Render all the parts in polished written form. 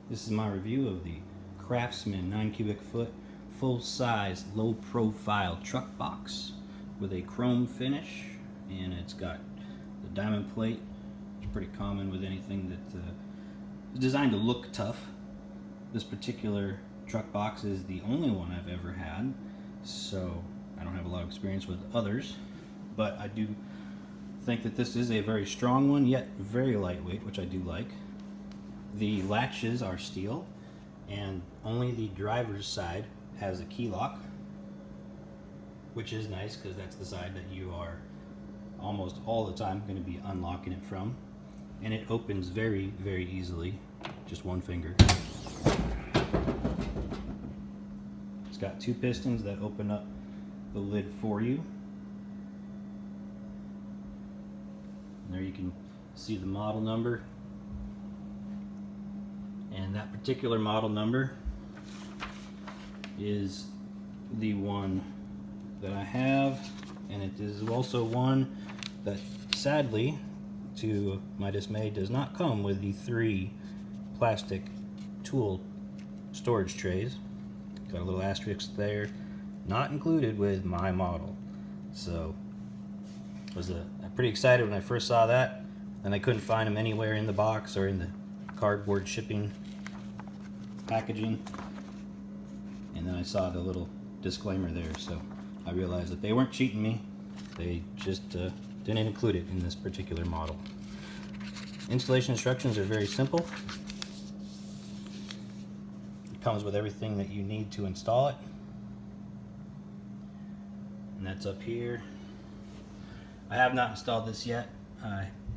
This is my review of the Craftsman 9 cubic foot full-size low profile truck box with a chrome finish, and it's got the diamond plate. It's pretty common with anything that is designed to look tough. This particular truck box is the only one I've ever had, so I don't have a lot of experience with others, but I do think that this is a very strong one, yet very lightweight, which I do like. The latches are steel, and only the driver's side has a key lock, which is nice because that's the side that you are almost all the time going to be unlocking it from. And it opens very, very easily, just one finger. It's got two pistons that open up the lid for you. And there you can see the model number. And that particular model number is the one that I have, and it is also one that sadly, to my dismay, does not come with the 3 plastic tool storage trays. Got a little asterisk there, not included with my model. So I was pretty excited when I first saw that, and I couldn't find them anywhere in the box or in the cardboard shipping packaging, and then I saw the little disclaimer there, so I realized that they weren't cheating me. They just didn't include it in this particular model. Installation instructions are very simple. It comes with everything that you need to install it, and that's up here. I have not installed this yet.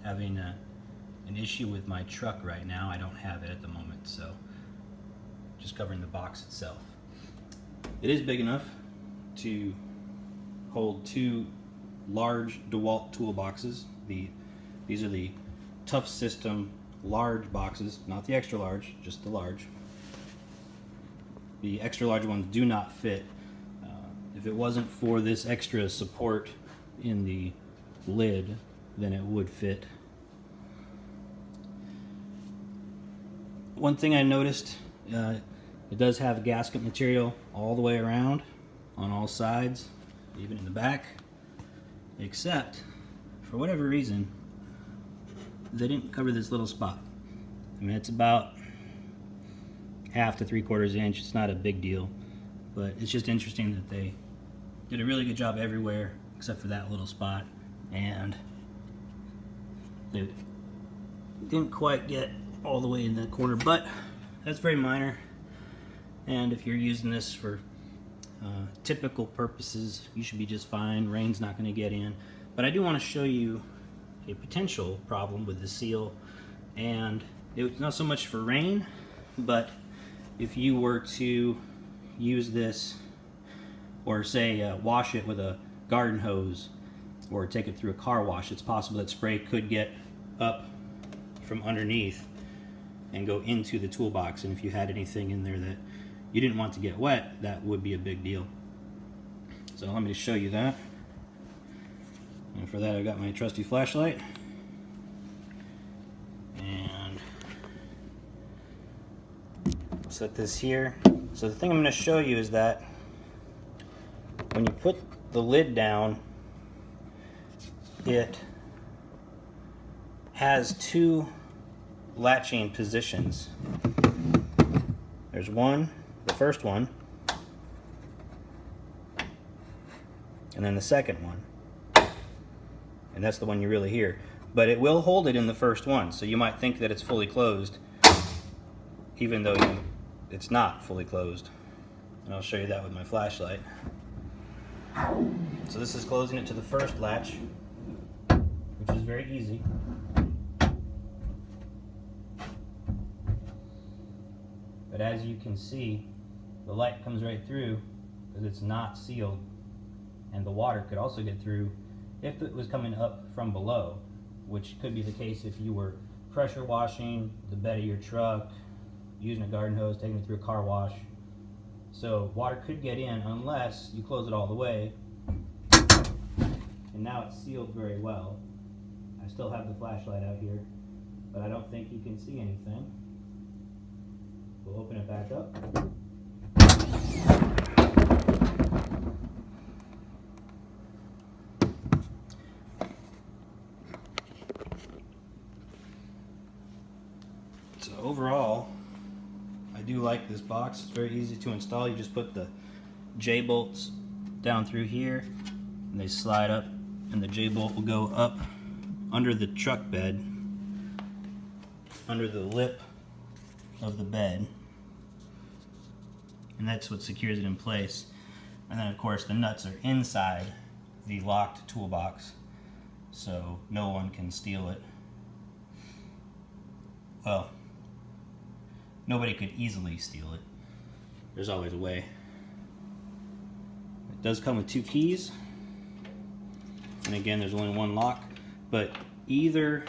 Having an issue with my truck right now. I don't have it at the moment, so just covering the box itself. It is big enough to hold 2 large DeWalt toolboxes. These are the Tough System large boxes, not the extra large, just the large. The extra large ones do not fit. If it wasn't for this extra support in the lid, then it would fit. One thing I noticed, it does have gasket material all the way around on all sides, even in the back, except for whatever reason they didn't cover this little spot. I mean, it's about 1/2 to 3/4 inch. It's not a big deal, but it's just interesting that they did a really good job everywhere except for that little spot, and they didn't quite get all the way in that corner, but that's very minor. And if you're using this for typical purposes, you should be just fine. Rain's not going to get in. But I do want to show you a potential problem with the seal, and it's not so much for rain, but if you were to use this, or say wash it with a garden hose, or take it through a car wash, it's possible that spray could get up from underneath and go into the toolbox, and if you had anything in there that you didn't want to get wet, that would be a big deal. So let me just show you that. And for that, I've got my trusty flashlight, and I'll set this here. So the thing I'm going to show you is that when you put the lid down, it has 2 latching positions. There's one, the first one, and then the second one. And that's the one you really hear. But it will hold it in the first one, so you might think that it's fully closed, even though it's not fully closed. And I'll show you that with my flashlight. So this is closing it to the first latch, which is very easy. But as you can see, the light comes right through because it's not sealed, and the water could also get through if it was coming up from below, which could be the case if you were pressure washing the bed of your truck, using a garden hose, taking it through a car wash. So water could get in unless you close it all the way, and now it's sealed very well. I still have the flashlight out here, but I don't think you can see anything. back up. So overall, I do like this box. It's very easy to install. You just put the J-bolts down through here and they slide up, and the J-bolt will go up under the truck bed, under the lip of the bed, and that's what secures it in place. And then of course the nuts are inside the locked toolbox, so no one can steal it. Well, nobody could easily steal it. There's always a way. It does come with 2 keys, and again there's only 1 lock, but either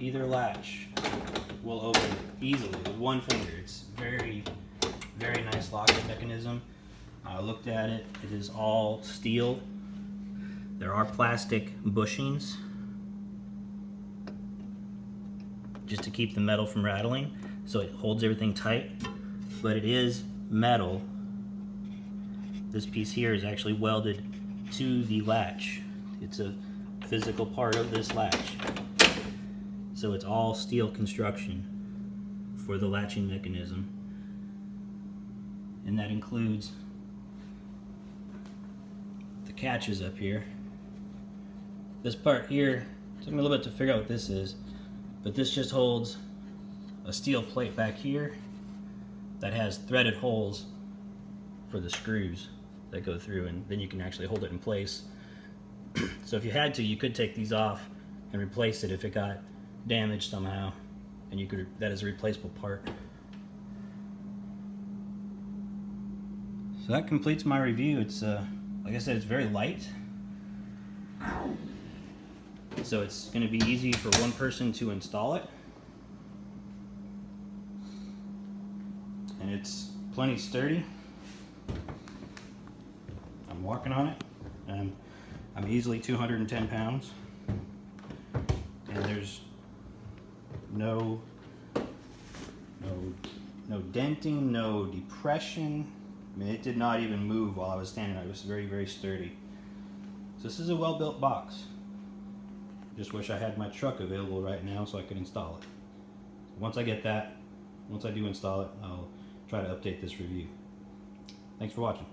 latch will open easily with 1 finger. It's very, very nice locking mechanism. I looked at it. It is all steel. There are plastic bushings just to keep the metal from rattling, so it holds everything tight, but it is metal. This piece here is actually welded to the latch. It's a physical part of this latch. So it's all steel construction for the latching mechanism. And that includes the catches up here. This part here, it took me a little bit to figure out what this is, but this just holds a steel plate back here that has threaded holes for the screws that go through, and then you can actually hold it in place. So if you had to, you could take these off and replace it if it got damaged somehow, and you could, that is a replaceable part. So that completes my review. It's like I said, it's very light, so it's going to be easy for one person to install it, and it's plenty sturdy. I'm walking on it, and I'm easily 210 pounds, and there's no denting, no depression. I mean, it did not even move while I was standing there. It was very, very sturdy. So this is a well-built box. Just wish I had my truck available right now so I could install it. Once I get that, once I do install it, I'll try to update this review. Thanks for watching.